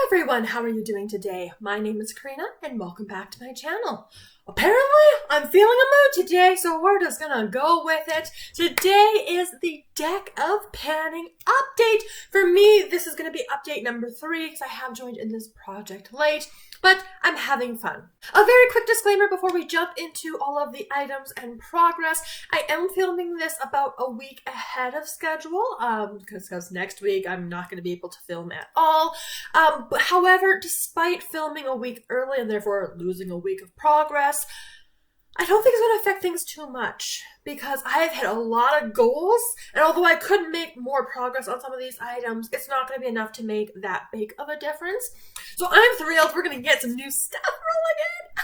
Hello everyone, how are you doing today? My name is Karina and welcome back to my channel. Apparently, I'm feeling a mood today, so we're just gonna go with it. Today is the deck of panning update. For me, this is gonna be update number 3 because I have joined in this project late, but I'm having fun. A very quick disclaimer before we jump into all of the items and progress. I am filming this about a week ahead of schedule because next week I'm not going to be able to film at all. But however, despite filming a week early and therefore losing a week of progress, I don't think it's going to affect things too much because I have hit a lot of goals, and although I could make more progress on some of these items, it's not going to be enough to make that big of a difference. So I'm thrilled we're going to get some new stuff rolling in,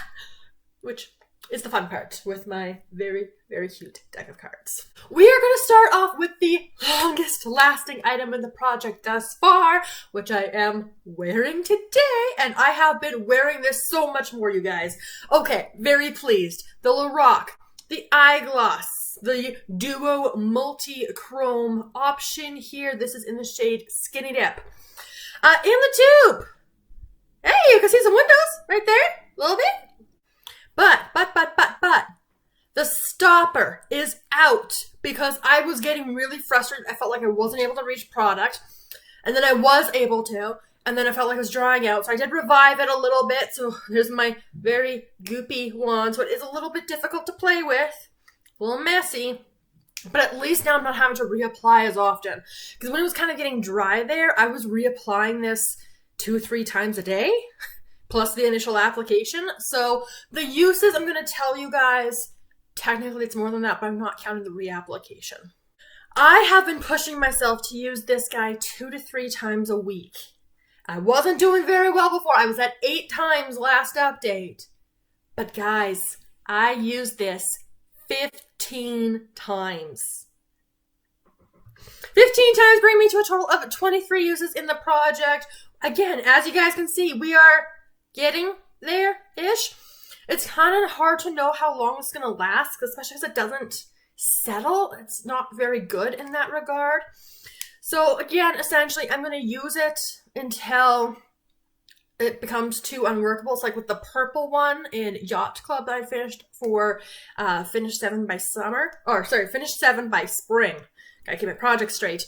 which is the fun part with my very, very cute deck of cards. We are going to start off with the longest lasting item in the project thus far, which I am wearing today, and I have been wearing this so much more, you guys. Okay, very pleased. The Lorac, the Eye Gloss, the Duo Multi-Chrome option here. This is in the shade Skinny Dip. In the tube. Hey, you can see some windows right there, a little bit. But, the stopper is out because I was getting really frustrated. I felt like I wasn't able to reach product, and then I was able to, and then I felt like it was drying out. So I did revive it a little bit. So here's my very goopy wand. So it is a little bit difficult to play with, a little messy, but at least now I'm not having to reapply as often. Because when it was kind of getting dry there, I was reapplying this 2-3 times a day. Plus the initial application. So the uses, I'm going to tell you guys, technically it's more than that, but I'm not counting the reapplication. I have been pushing myself to use this guy 2 to 3 times a week. I wasn't doing very well before. I was at 8 times last update. But guys, I used this 15 times. 15 times bring me to a total of 23 uses in the project. Again, as you guys can see, we are getting there-ish. It's kind of hard to know how long it's going to last, especially because it doesn't settle. It's not very good in that regard. So again, essentially, I'm going to use it until it becomes too unworkable. It's like with the purple one in Yacht Club that I finished for Finish 7 by Summer. Or, sorry, Finish 7 by Spring. Gotta keep my project straight.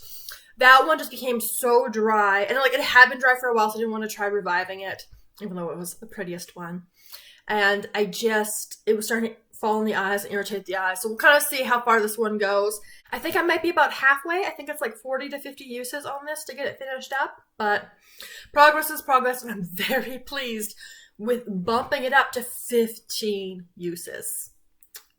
That one just became so dry. And like it had been dry for a while, so I didn't want to try reviving it, even though it was the prettiest one. And it was starting to fall in the eyes and irritate the eyes. So we'll kind of see how far this one goes. I think I might be about halfway. I think it's like 40 to 50 uses on this to get it finished up. But progress is progress, and I'm very pleased with bumping it up to 15 uses.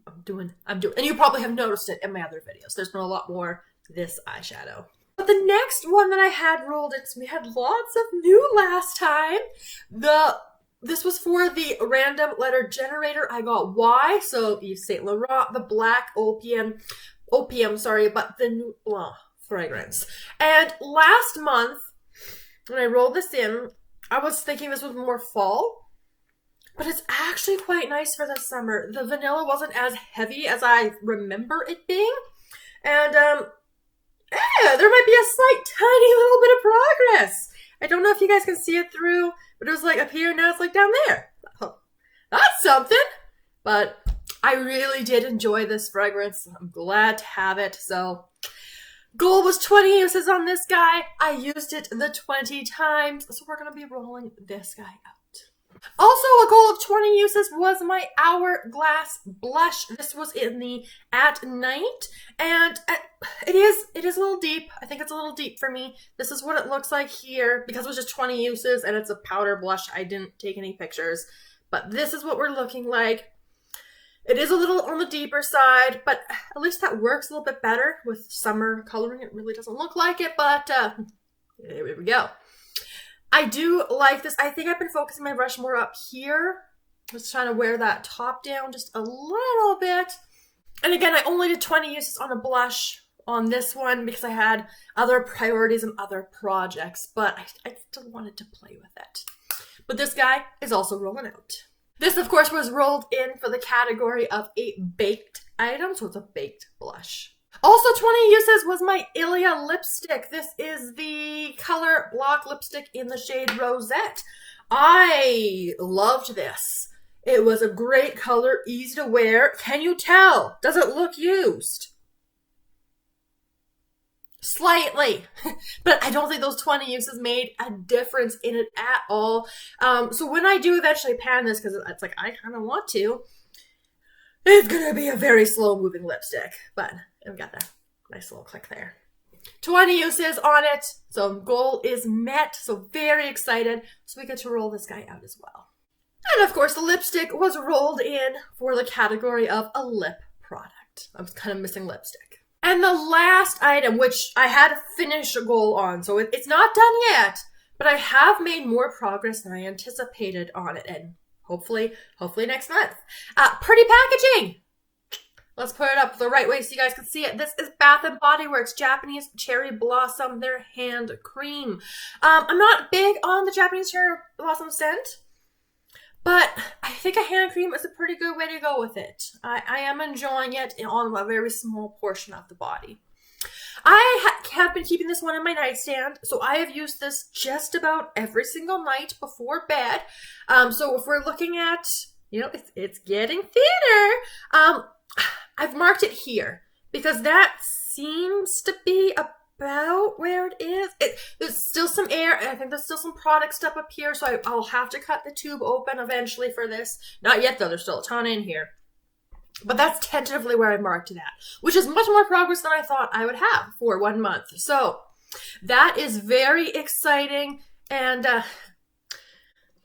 I'm doing. And you probably have noticed it in my other videos. There's been a lot more this eyeshadow. But the next one that I had rolled in, so we had lots of new last time. This was for the random letter generator. I got Y, so Yves Saint Laurent, the black Opium, but the Nuit Blanche fragrance. And last month, when I rolled this in, I was thinking this was more fall, but it's actually quite nice for the summer. The vanilla wasn't as heavy as I remember it being, and yeah, there might be a slight tiny little bit of progress. I don't know if you guys can see it through, but it was like up here, now it's like down there. Oh, that's something. But I really did enjoy this fragrance. I'm glad to have it. So goal was 20 uses on this guy. I used it the 20 times. So we're going to be rolling this guy out. Also, a goal of 20 uses was my Hourglass Blush. This was in the At Night, and it is a little deep. I think it's a little deep for me. This is what it looks like here. Because it was just 20 uses, and it's a powder blush, I didn't take any pictures. But this is what we're looking like. It is a little on the deeper side, but at least that works a little bit better with summer coloring. It really doesn't look like it, but here we go. I do like this. I think I've been focusing my brush more up here. Just trying to wear that top down just a little bit. And again, I only did 20 uses on a blush on this one because I had other priorities and other projects, but I still wanted to play with it. But this guy is also rolling out. This, of course, was rolled in for the category of a baked item, so it's a baked blush. Also 20 uses was my Ilia Lipstick. This is the color block lipstick in the shade Rosette. I loved this. It was a great color, easy to wear. Can you tell? Does it look used? Slightly. But I don't think those 20 uses made a difference in it at all. So when I do eventually pan this, because it's like I kind of want to, it's going to be a very slow moving lipstick. But I've got that nice little click there. 20 uses on it. So goal is met. So very excited. So we get to roll this guy out as well. And of course the lipstick was rolled in for the category of a lip product. I was kind of missing lipstick. And the last item, which I had to finish a goal on, so it's not done yet, but I have made more progress than I anticipated on it, and hopefully next month. Pretty packaging. Let's put it up the right way so you guys can see it. This is Bath & Body Works Japanese Cherry Blossom, their hand cream. I'm not big on the Japanese Cherry Blossom scent, but I think a hand cream is a pretty good way to go with it. I am enjoying it on a very small portion of the body. I have been keeping this one in my nightstand, so I have used this just about every single night before bed. So if we're looking at, it's getting thinner, I've marked it here because that seems to be about where it is. There's still some air, and I think there's still some product stuff up here, so I'll have to cut the tube open eventually for this. Not yet, though. There's still a ton in here. But that's tentatively where I marked it at, which is much more progress than I thought I would have for 1 month. So that is very exciting, and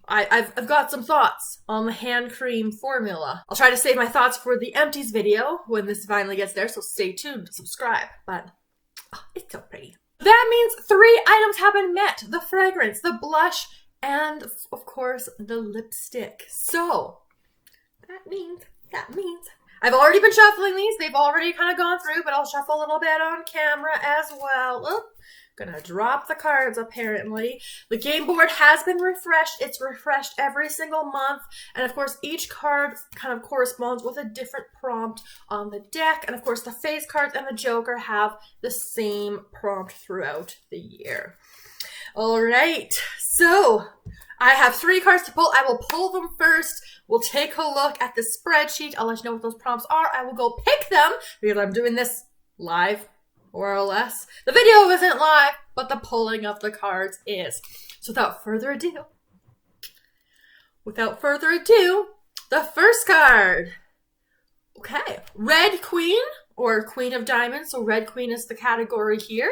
I've got some thoughts on the hand cream formula. I'll try to save my thoughts for the empties video when this finally gets there, so stay tuned to subscribe. But it's so pretty. That means 3 items have been met. The fragrance, the blush, and of course the lipstick. So that means I've already been shuffling these. They've already kind of gone through, but I'll shuffle a little bit on camera as well. Oh, gonna drop the cards apparently. The game board has been refreshed. It's refreshed every single month. And of course, each card kind of corresponds with a different prompt on the deck. And of course, the face cards and the Joker have the same prompt throughout the year. All right, so I have 3 cards to pull. I will pull them first. We'll take a look at the spreadsheet. I'll let you know what those prompts are. I will go pick them because I'm doing this live, more or less. The video isn't live, but the pulling of the cards is. So without further ado, the first card. Okay, Red Queen or Queen of Diamonds. So Red Queen is the category here.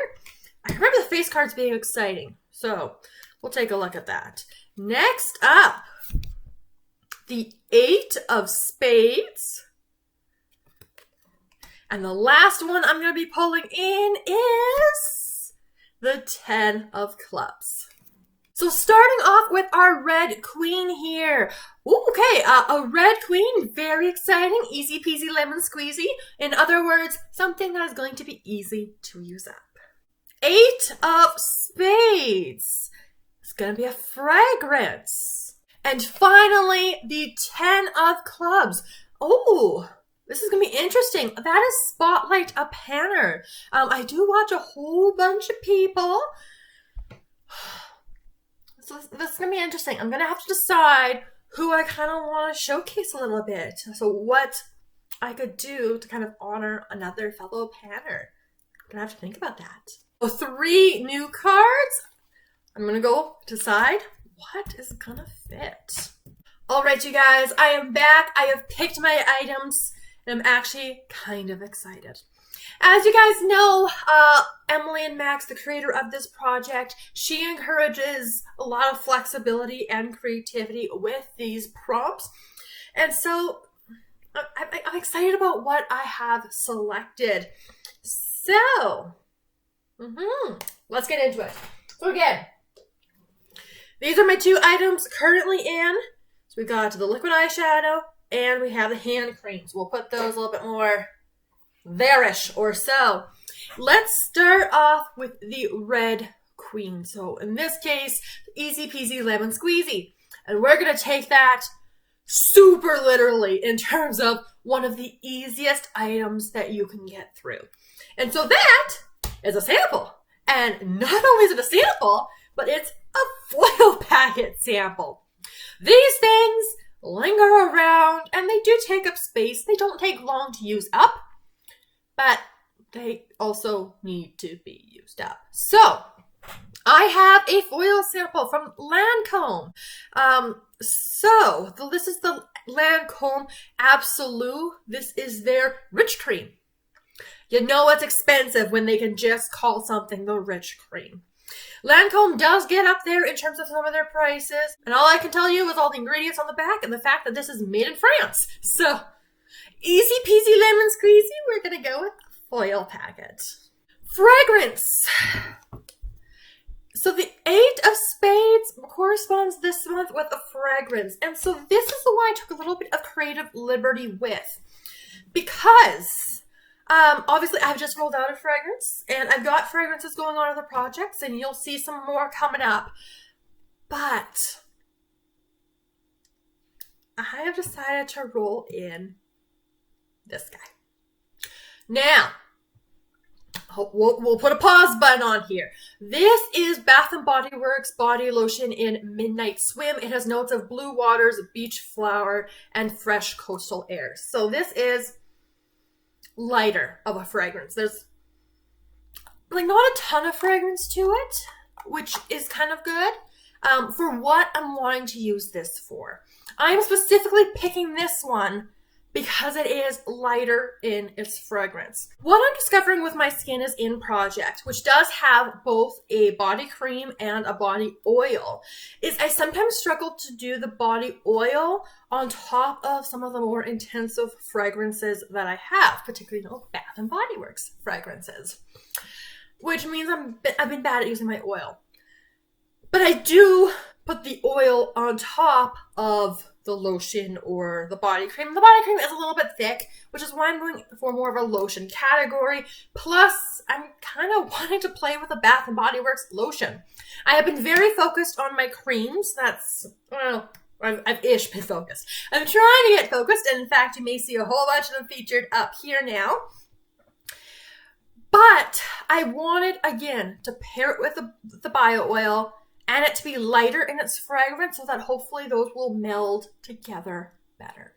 I remember the face cards being exciting, so we'll take a look at that. Next up, the 8 of Spades. And the last one I'm going to be pulling in is the 10 of Clubs. So starting off with our Red Queen here. Ooh, okay, a Red Queen, very exciting, easy peasy lemon squeezy. In other words, something that is going to be easy to use up. 8 of Spades. It's going to be a fragrance. And finally, the 10 of Clubs. Oh, this is going to be interesting. That is Spotlight a Panner. I do watch a whole bunch of people. So this is going to be interesting. I'm going to have to decide who I kind of want to showcase a little bit. So what I could do to kind of honor another fellow panner. I'm going to have to think about that. So 3 new cards. I'm going to go decide what is going to fit. All right, you guys, I am back. I have picked my items, and I'm actually kind of excited. As you guys know, Emily and Max, the creator of this project, she encourages a lot of flexibility and creativity with these prompts. And so I'm excited about what I have selected. So, let's get into it. So again, these are my 2 items currently in. So we've got the liquid eyeshadow and we have the hand creams. We'll put those a little bit more there-ish or so. Let's start off with the Red Queen. So in this case, easy peasy lemon squeezy. And we're going to take that super literally in terms of one of the easiest items that you can get through. And so that is a sample. And not only is it a sample, but it's a foil packet sample. These things linger around and they do take up space. They don't take long to use up, but they also need to be used up. So I have a foil sample from Lancome. This is the Lancome Absolue. This is their Rich Cream. You know it's expensive when they can just call something the Rich Cream. Lancome does get up there in terms of some of their prices. And all I can tell you is all the ingredients on the back and the fact that this is made in France. So, easy peasy lemon squeezy, we're going to go with a foil packet. Fragrance. So the 8 of Spades corresponds this month with a fragrance. And so this is the one I took a little bit of creative liberty with. Because obviously I've just rolled out a fragrance and I've got fragrances going on in the projects and you'll see some more coming up. But I have decided to roll in this guy. Now, we'll put a pause button on here. This is Bath & Body Works Body Lotion in Midnight Swim. It has notes of blue waters, beach flower, and fresh coastal air. So this is lighter of a fragrance. There's like not a ton of fragrance to it, which is kind of good for what I'm wanting to use this for. I'm specifically picking this one because it is lighter in its fragrance. What I'm discovering with my skin is in Project, which does have both a body cream and a body oil, is I sometimes struggle to do the body oil on top of some of the more intensive fragrances that I have, particularly Bath & Body Works fragrances, which means I've been bad at using my oil. But I do put the oil on top of the lotion or the body cream. The body cream is a little bit thick, which is why I'm going for more of a lotion category. Plus, I'm kind of wanting to play with the Bath & Body Works lotion. I have been very focused on my creams. I've ish been focused. I'm trying to get focused, and in fact, you may see a whole bunch of them featured up here now. But I wanted, again, to pair it with the bio oil and it to be lighter in its fragrance so that hopefully those will meld together better.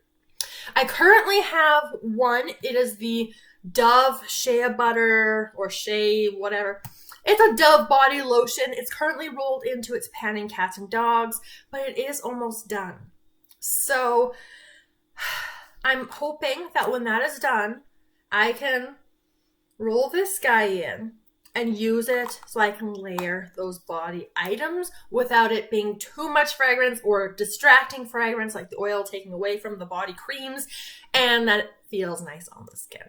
I currently have one. It is the Dove Shea Butter or Shea whatever. It's a Dove body lotion. It's currently rolled into its Panning Cats and Dogs, but it is almost done. So I'm hoping that when that is done, I can roll this guy in and use it so I can layer those body items without it being too much fragrance or distracting fragrance, like the oil taking away from the body creams, and that it feels nice on the skin.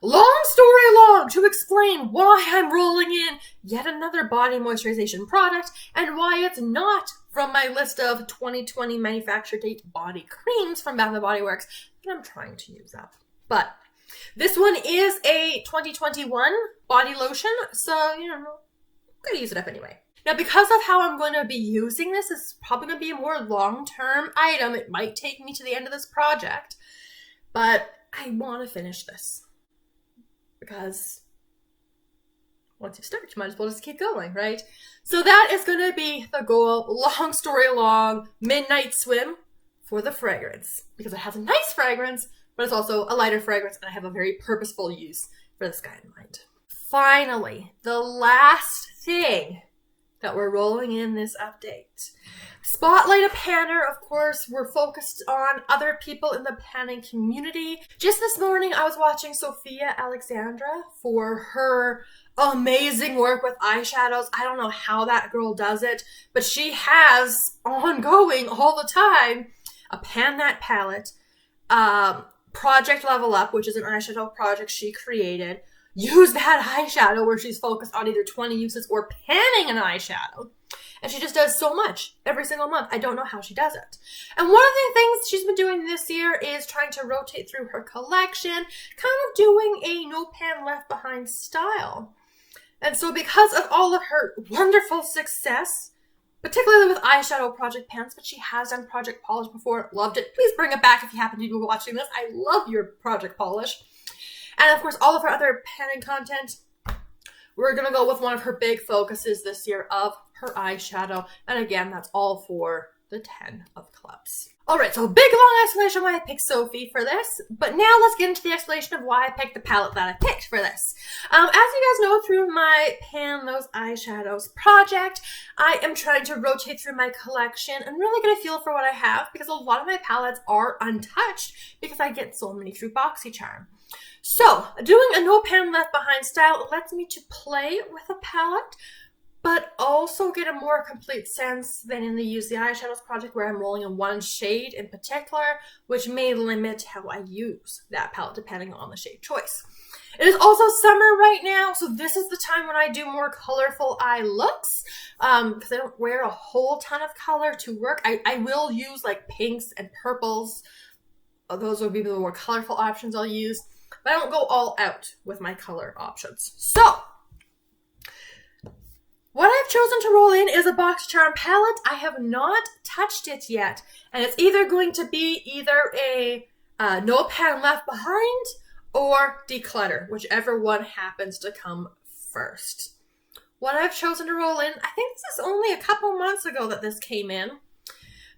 Long story long to explain why I'm rolling in yet another body moisturization product and why it's not from my list of 2020 manufacture date body creams from Bath & Body Works that I'm trying to use up. But this one is a 2021 body lotion, so, I'm going to use it up anyway. Now, because of how I'm going to be using this, it's probably going to be a more long-term item. It might take me to the end of this project, but I want to finish this. Because once you start, you might as well just keep going, right? So that is going to be the goal. Long story long, Midnight Swim for the fragrance. Because it has a nice fragrance, but it's also a lighter fragrance, and I have a very purposeful use for this guy in mind. Finally, the last thing that we're rolling in this update. Spotlight a panner, of course, we're focused on other people in the panning community. Just this morning, I was watching Sophia Alexandra for her amazing work with eyeshadows. I don't know how that girl does it, but she has ongoing all the time a Pan That palette, Project Level Up, which is an eyeshadow project she created. Use that eyeshadow where she's focused on either 20 uses or panning an eyeshadow. And she just does so much every single month. I don't know how she does it. And one of the things she's been doing this year is trying to rotate through her collection, kind of doing a no pan left behind style. And so because of all of her wonderful success, particularly with eyeshadow project pans, but she has done project polish before, loved it. Please bring it back if you happen to be watching this. I love your project polish. And of course, all of her other panning content, we're going to go with one of her big focuses this year of her eyeshadow. And again, that's all for the 10 of clubs. Alright, so big long explanation why I picked Sophie for this, but now let's get into the explanation of why I picked the palette that I picked for this. As you guys know, through my Pan Those Eyeshadows project, I am trying to rotate through my collection and really get a feel for what I have, because a lot of my palettes are untouched because I get so many through BoxyCharm. So, doing a no pan left behind style lets me to play with a palette, but also get a more complete sense than in the Use the Eyeshadows project, where I'm rolling in one shade in particular, which may limit how I use that palette depending on the shade choice. It is also summer right now, so this is the time when I do more colorful eye looks, because I don't wear a whole ton of color to work. I will use like pinks and purples. Those will be the more colorful options I'll use, but I don't go all out with my color options. So, what I've chosen to roll in is a BoxyCharm palette. I have not touched it yet, and it's either going to be either a no pan left behind or declutter, whichever one happens to come first. What I've chosen to roll in, I think this is only a couple months ago that this came in,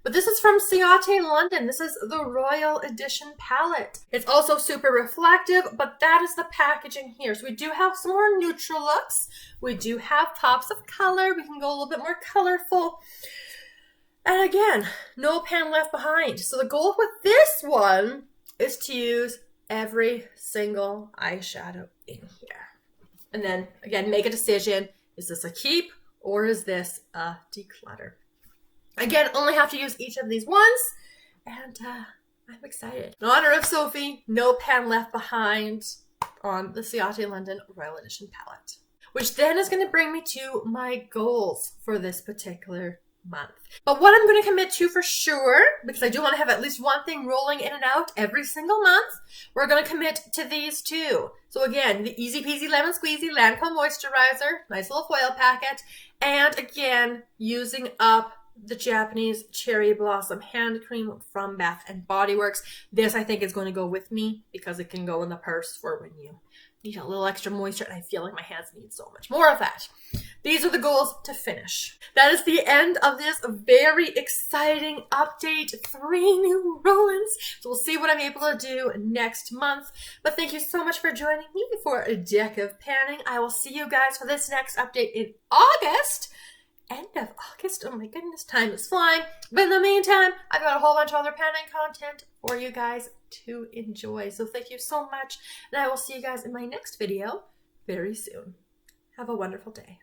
but this is from Ciate London. This is the Royal Edition palette. It's also super reflective, but that is the packaging here. So we do have some more neutral looks. We do have pops of color. We can go a little bit more colorful. And again, no pan left behind. So the goal with this one is to use every single eyeshadow in here. And then, again, make a decision. Is this a keep or is this a declutter? Again, only have to use each of these once, and I'm excited. In honor of Sophie, no pan left behind on the Ciate London Royal Edition palette. Which then is going to bring me to my goals for this particular month. But what I'm going to commit to for sure, because I do want to have at least one thing rolling in and out every single month, we're going to commit to these two. So again, the Easy Peasy Lemon Squeezy Lancome Moisturizer, nice little foil packet, and again, using up the Japanese Cherry Blossom Hand Cream from Bath & Body Works. This, I think, is going to go with me because it can go in the purse for when you need a little extra moisture, and I feel like my hands need so much more of that. These are the goals to finish. That is the end of this very exciting update. 3 new roll-ins. So we'll see what I'm able to do next month. But thank you so much for joining me for a deck of panning. I will see you guys for this next update in August. End of August. Oh my goodness, time is flying. But in the meantime, I've got a whole bunch of other panning content for you guys to enjoy. So thank you so much, and I will see you guys in my next video very soon. Have a wonderful day.